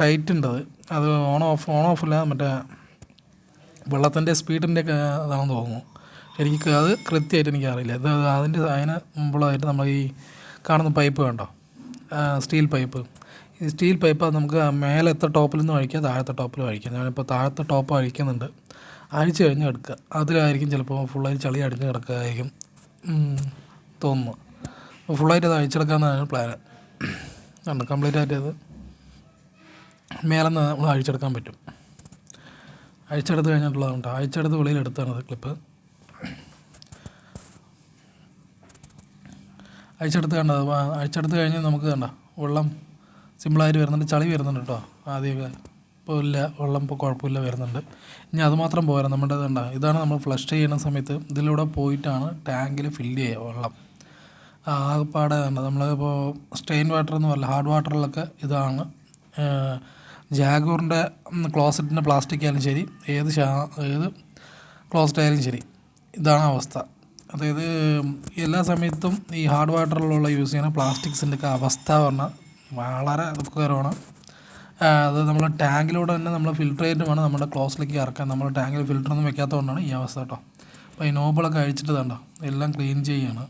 Tight ഉണ്ട്. അത് on ഓഫല്ല, മറ്റേ വെള്ളത്തിൻ്റെ സ്പീഡിൻ്റെ ഒക്കെ അതാണെന്ന് തോന്നുന്നു. എനിക്ക് അത് കൃത്യമായിട്ട് എനിക്കറിയില്ല. അതിന് മുമ്പുള്ളതായിട്ട് നമ്മൾ ഈ കാണുന്ന പൈപ്പ് കണ്ടോ, സ്റ്റീൽ പൈപ്പ്. ഈ സ്റ്റീൽ പൈപ്പ് നമുക്ക് മേലത്തെ ടോപ്പിൽ നിന്ന് അഴിക്കുക, താഴത്തെ ടോപ്പിലും അഴിക്കുക. ഞാനിപ്പോൾ താഴത്തെ ടോപ്പ് അഴിക്കുന്നുണ്ട്. അഴിച്ച് കഴിഞ്ഞ് എടുക്കുക. അതിലായിരിക്കും ചിലപ്പോൾ ഫുള്ളായിട്ട് ചളി അടിഞ്ഞ് കിടക്കുകയായിരിക്കും തോന്നുന്നു. അപ്പോൾ ഫുള്ളായിട്ട് അത് അഴിച്ചെടുക്കാമെന്നാണ് പ്ലാന്. ഉണ്ട്, കംപ്ലീറ്റ് ആയിട്ട് അത് മേലെ നിന്ന് നമ്മൾ അഴിച്ചെടുക്കാൻ പറ്റും. അഴിച്ചെടുത്ത് കഴിഞ്ഞിട്ടുള്ളതുണ്ട്. അഴിച്ചെടുത്ത് വെളിയിലെടുത്താണത് ക്ലിപ്പ്. അഴിച്ചെടുത്ത് കഴിഞ്ഞ് നമുക്ക് കണ്ട വെള്ളം സിമ്പിളായിട്ട് വരുന്നുണ്ട്. ചളി വരുന്നുണ്ട് കേട്ടോ. ആദ്യമൊക്കെ ഇപ്പോൾ ഇല്ല, വെള്ളം ഇപ്പോൾ കുഴപ്പമില്ല വരുന്നുണ്ട്. ഇനി അതുമാത്രം പോരാ, നമ്മുടെ ഇതാണ് നമ്മൾ ഫ്ലഷ് ചെയ്യുന്ന സമയത്ത് ഇതിലൂടെ പോയിട്ടാണ് ടാങ്കിൽ ഫില്ല് ചെയ്യുക വെള്ളം. ആകെപ്പാടെ നമ്മളിപ്പോൾ സ്ട്രെയിൻ വാട്ടർ എന്ന് പറയില്ല, ഹാർഡ് വാട്ടറിലൊക്കെ ഇതാണ്. ജാഗൂറിൻ്റെ ക്ലോസറ്റിൻ്റെ പ്ലാസ്റ്റിക് ആയാലും ശരി, ഏത് ക്ലോസറ്റ് ആയാലും ശരി, ഇതാണ് അവസ്ഥ. അതായത് എല്ലാ സമയത്തും ഈ ഹാർഡ് വാട്ടറിലുള്ള യൂസ് ചെയ്യുന്ന പ്ലാസ്റ്റിക്സിൻ്റെ ഒക്കെ അവസ്ഥ പറഞ്ഞാൽ വളരെ ദുഃഖകരമാണ്. അത് നമ്മൾ ടാങ്കിലൂടെ തന്നെ നമ്മൾ ഫിൽറ്റർ ചെയ്തിട്ട് വേണം നമ്മുടെ ക്ലോസിലേക്ക് ഇറക്കാൻ. നമ്മൾ ടാങ്കിൽ ഫിൽറ്ററൊന്നും വെക്കാത്തതുകൊണ്ടാണ് ഈ അവസ്ഥ കേട്ടോ. അപ്പോൾ ഈ നോബിളൊക്കെ അഴിച്ചിട്ട് കണ്ടോ എല്ലാം ക്ലീൻ ചെയ്യുകയാണ്.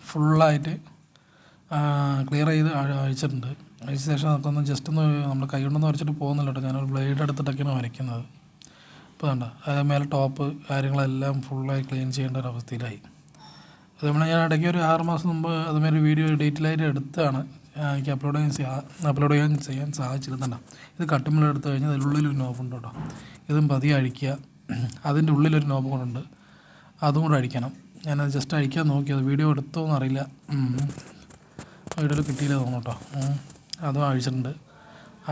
ഫുള്ളായിട്ട് ക്ലിയർ ചെയ്ത് അഴിച്ചിട്ടുണ്ട്. അഴിച്ച ശേഷം നമുക്കൊന്ന് ജസ്റ്റ് ഒന്ന് നമ്മൾ കൈ കൊണ്ടൊന്നും വരച്ചിട്ട് പോകുന്നില്ല കേട്ടോ. ഞാനൊരു ബ്ലേഡ് എടുത്തിട്ടൊക്കെയാണ് വരയ്ക്കുന്നത്. ഇപ്പോൾ കണ്ടോ മേലെ ടോപ്പ് കാര്യങ്ങളെല്ലാം ഫുള്ളായി ക്ലീൻ ചെയ്യേണ്ട ഒരു അവസ്ഥയിലായി. അത് ഞാൻ ഇടയ്ക്ക് ഒരു 6 മാസം മുമ്പ് അതുമാതിരി വീഡിയോ ഡീറ്റെയിലായിട്ട് എടുത്താണ് എനിക്ക് അപ്ലോഡ് ചെയ്യാൻ സാധിച്ചിരുന്നുണ്ടോ. ഇത് കട്ടുമ്പോൾ എടുത്തു കഴിഞ്ഞാൽ അതിനുള്ളിലൊരു നോബുണ്ട് കേട്ടോ. ഇതും പതിയെ അഴിക്കുക. അതിൻ്റെ ഉള്ളിലൊരു നോബ് കൊണ്ടുണ്ട്, അതും കൂടെ അഴിക്കണം. ഞാനത് ജസ്റ്റ് അഴിക്കാൻ നോക്കിയത്, വീഡിയോ എടുത്തോന്ന് അറിയില്ല, വീഡിയോയിൽ കിട്ടിയില്ല തോന്നുന്നു കേട്ടോ. അതും അഴിച്ചിട്ടുണ്ട്.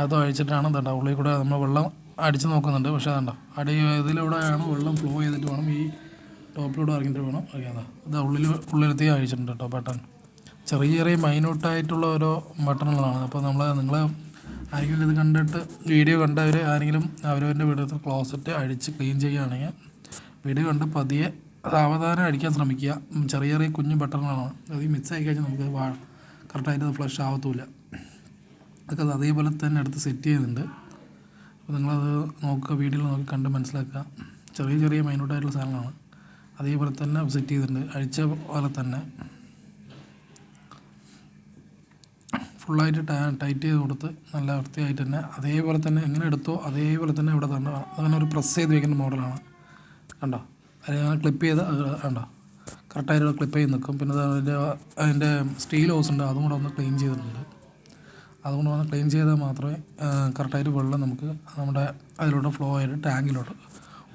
അതും അഴിച്ചിട്ടാണ് എന്താ ഉള്ളിൽ കൂടെ നമ്മൾ വെള്ളം അടിച്ച് നോക്കുന്നുണ്ട്. പക്ഷേ അതുണ്ടോ ഇതിലൂടെയാണ് വെള്ളം ഫ്ലോ ചെയ്തിട്ട് വേണം ഈ ടോപ്പിലൂടെ ഇറങ്ങിയിട്ട് വേണം അറിയാതെ. ഇത് ഉള്ളിലെത്തി അഴിച്ചിട്ടുണ്ട് കേട്ടോ ബട്ടൺ. ചെറിയ മൈന്യൂട്ടായിട്ടുള്ള ഓരോ ബട്ടണുകളാണ്. അപ്പോൾ നിങ്ങൾ ആരെങ്കിലും ഇത് കണ്ടിട്ട് വീഡിയോ കണ്ടവർ ആരെങ്കിലും അവരവരുടെ വീട്ടിലത്തെ ക്ലോസറ്റ് അഴിച്ച് ക്ലീൻ ചെയ്യുകയാണെങ്കിൽ വീഡിയോ കണ്ട് പതിയെ സാവധാനം അടിക്കാൻ ശ്രമിക്കുക. ചെറിയ കുഞ്ഞു ബട്ടണുകളാണ്. അത് മിക്സായി കഴിഞ്ഞാൽ നമുക്ക് കറക്റ്റായിട്ട് അത് ഫ്ലഷ് ആവത്തുമില്ല. അതൊക്കെ അതേപോലെ തന്നെ എടുത്ത് സെറ്റ് ചെയ്യുന്നുണ്ട്. അപ്പോൾ നിങ്ങളത് നോക്കുക, വീഡിയോയിൽ നോക്കി കണ്ട് മനസ്സിലാക്കുക. ചെറിയ മൈന്യൂട്ടായിട്ടുള്ള സാധനങ്ങളാണ്. അതേപോലെ തന്നെ സെറ്റ് ചെയ്തിട്ടുണ്ട്. അഴിച്ച പോലെ തന്നെ ഫുള്ളായിട്ട് ടൈറ്റ് ചെയ്ത് കൊടുത്ത് നല്ല വൃത്തിയായിട്ട് തന്നെ അതേപോലെ തന്നെ എങ്ങനെ എടുത്തോ അതേപോലെ തന്നെ ഇവിടെ തന്നെ അങ്ങനെ ഒരു പ്രസ് ചെയ്ത് വയ്ക്കുന്ന മോഡലാണ് കണ്ടോ. അതിന് ക്ലിപ്പ് ചെയ്ത് കണ്ടോ കറക്റ്റായിട്ട് ക്ലിപ്പ് ചെയ്ത് നിൽക്കും. പിന്നെ അതിൻ്റെ സ്റ്റീൽ ഹോസ് ഉണ്ട്, അതും കൂടെ ഒന്ന് ക്ലീൻ ചെയ്തിട്ടുണ്ട്. അതുകൊണ്ട് ഒന്ന് ക്ലീൻ ചെയ്താൽ മാത്രമേ കറക്റ്റായിട്ട് വെള്ളം നമുക്ക് നമ്മുടെ അതിലോട്ട് ഫ്ലോ ആയിട്ട് ടാങ്കിലോട്ട്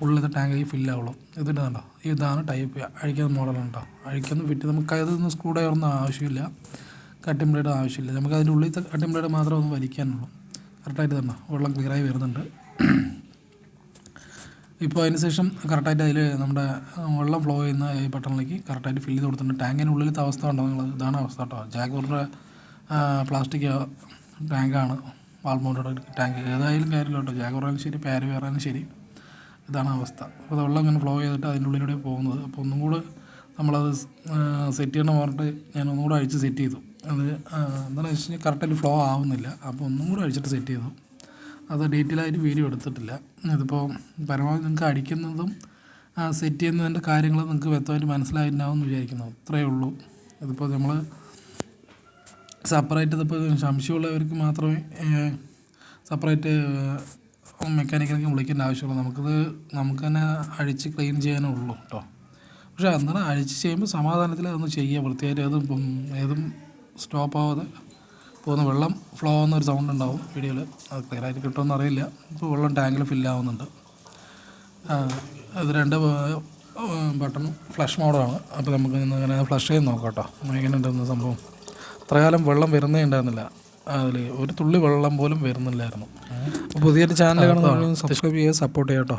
ഉള്ളിലത്തെ ടാങ്കിൽ ഫില്ലാവുള്ളൂ. ഇതിൻ്റെ കണ്ടോ ഇതാണ് ടൈപ്പ് അഴിക്കുന്ന മോഡലാണ് കേട്ടോ. അഴിക്കുന്ന ഫിറ്റ് നമുക്ക് അതൊന്നും സ്ക്രൂ ഡ്രൈവറൊന്നും ആവശ്യമില്ല, കട്ടിംഗ് ബ്ലേഡ് ആവശ്യമില്ല. നമുക്ക് അതിൻ്റെ ഉള്ളിലത്തെ കട്ടിംഗ് ബ്ലേഡ് മാത്രമേ ഒന്ന് വലിക്കാനുള്ളൂ. കറക്റ്റായിട്ട് തന്നെ വെള്ളം ക്ലിയറായി വരുന്നുണ്ട്. ഇപ്പോൾ അതിന് ശേഷം കറക്റ്റായിട്ട് അതിൽ നമ്മുടെ വെള്ളം ഫ്ലോ ചെയ്യുന്ന ഈ ബട്ടണിലേക്ക് കറക്റ്റായിട്ട് ഫില്ല് ചെയ്ത് കൊടുത്തിട്ടുണ്ട്. ടാങ്കിൻ്റെ ഉള്ളിലത്തെ അവസ്ഥ ഉണ്ടോ നിങ്ങൾ, ഇതാണ് അവസ്ഥ കേട്ടോ. ജാഗൂറിൻ്റെ പ്ലാസ്റ്റിക് ടാങ്കാണ്, വാൾ മൗണ്ടഡ് ടാങ്ക്. ഏതായാലും കാര്യമില്ല കേട്ടോ, ജാഗൂറായാലും ശരി പാരവേറായാലും ശരി, ഇതാണ് അവസ്ഥ. അപ്പോൾ വെള്ളം ഇങ്ങനെ ഫ്ലോ ചെയ്തിട്ട് അതിൻ്റെ ഉള്ളിലൂടെ പോകുന്നത്. അപ്പോൾ ഒന്നും കൂടെ നമ്മളത് സെറ്റ് ചെയ്യണം പറഞ്ഞിട്ട് ഞാൻ ഒന്നും കൂടെ അഴിച്ച് സെറ്റ് ചെയ്തു. അത് എന്താണെന്ന് വെച്ച് കഴിഞ്ഞാൽ കറക്റ്റായിട്ട് ഫ്ലോ ആവുന്നില്ല. അപ്പോൾ ഒന്നും കൂടെ അഴിച്ചിട്ട് സെറ്റ് ചെയ്തു. അത് ഡീറ്റെയിലായിട്ട് വീഡിയോ എടുത്തിട്ടില്ല. ഇതിപ്പോൾ പരമാവധി നിങ്ങൾക്ക് അടിക്കുന്നതും സെറ്റ് ചെയ്യുന്നതിൻ്റെ കാര്യങ്ങൾ നിങ്ങൾക്ക് വ്യക്തമായിട്ട് മനസ്സിലായിട്ടുണ്ടാവും എന്ന് വിചാരിക്കുന്നു. അത്രയേ ഉള്ളൂ. ഇതിപ്പോൾ നമ്മൾ സെപ്പറേറ്റ് ഇതിപ്പോൾ സംശയമുള്ളവർക്ക് മാത്രമേ സെപ്പറേറ്റ് മെക്കാനിക്കിനൊക്കെ വിളിക്കേണ്ട ആവശ്യമുള്ളൂ. നമുക്ക് തന്നെ അഴിച്ച് ക്ലീൻ ചെയ്യാനേ ഉള്ളൂ കേട്ടോ. പക്ഷേ എന്താണ് അഴിച്ച് ചെയ്യുമ്പോൾ സമാധാനത്തിൽ അതൊന്ന് ചെയ്യുക വൃത്തിയായിട്ട്. ഏതും സ്റ്റോപ്പ് ആവാതെ പോകുന്ന വെള്ളം ഫ്ലോ ആവുന്നൊരു സൗണ്ട് ഉണ്ടാവും വീഡിയോയിൽ. അത് ക്ലിയറായിട്ട് കിട്ടുമെന്ന് അറിയില്ല. ഇപ്പോൾ വെള്ളം ടാങ്കിൽ ഫില്ലാവുന്നുണ്ട്. ഇത് 2 ബട്ടണും ഫ്ലഷ് മോഡാണ്. അപ്പോൾ നമുക്ക് ഇങ്ങനെ ഫ്ലഷ് ചെയ്ത് നോക്കാം കേട്ടോ എങ്ങനെ ഉണ്ടെന്ന സംഭവം. അത്ര കാലം വെള്ളം വരുന്നേ ഉണ്ടായിരുന്നില്ല, അതിൽ ഒരു തുള്ളി വെള്ളം പോലും വരുന്നില്ലായിരുന്നു. അപ്പോൾ പുതിയൊരു ചാനൽ കാണുന്ന സബ്സ്ക്രൈബ് ചെയ്യുക, സപ്പോർട്ട് ചെയ്യാം കേട്ടോ.